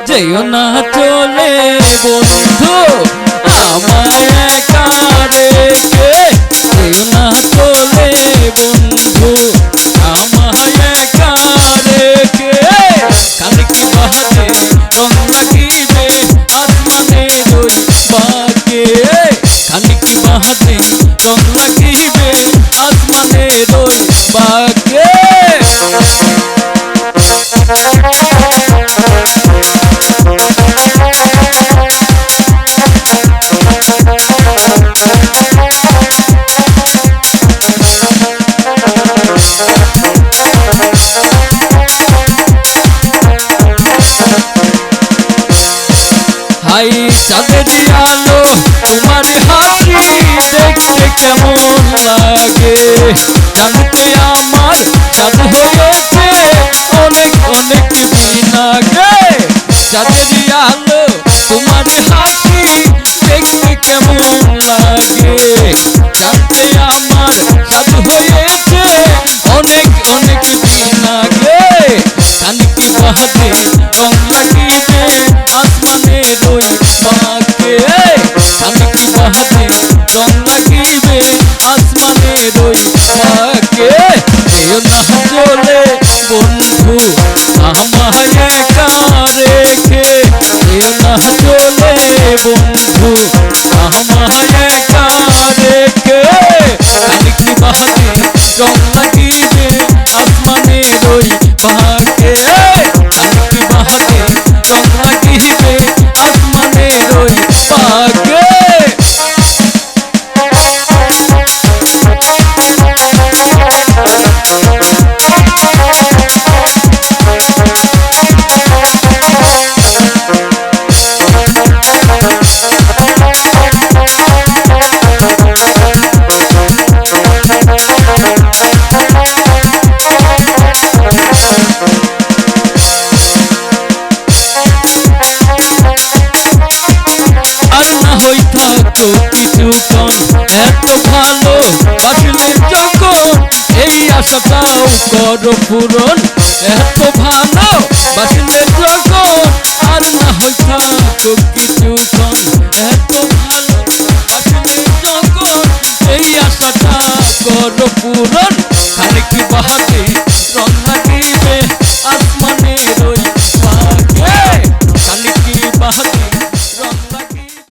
যেও না চলে বন্ধু আমায় একা রেখে, যেও না চলে বন্ধু আমায় একা রেখে। কানে কি বাহাতে রং লাগিবে আসমানের ওই বাঁকে, কানে কি বাহাতে রং লাগিবে আসমানের ওই বাঁকে। হাই চাঁদের আলো তোমার হাসি দেখতে কেমন লাগে, জানতে আমার চাঁদ হয়েছে অনেক অনেক দিন আগে। চাঁদের আলো তোমার হাসি দেখতে কেমন লাগে, জানতে আমার চাঁদ হয়েছে অনেক অনেক দিন আগে। কানে কি বাহাতে রং লাগিবে আসমানের ওই বাঁকে, কানে কি বাহাতে রং লাগিবে আসমানের ওই বাঁকে। যেও না চলে বন্ধু আমায় একা রেখে, যেও না চলে বন্ধু আমায় একা রেখে। কানে কি বাহাতে রং লাগিবে আসমানের ওই বাঁকে, কানে কি বাহাতে রং লাগিবে আসমানের ওই বাঁকে। আর না হই থাকো কিছুক্ষণ এত ভালো বাসলে যখন, এই আশাটাও করো পূরণ এত ভালো বাসলে যখন। আর না হই থাকো কিছুক্ষণ এত ভালো বাসলে যখন, এই আশাটা করো পূরণ।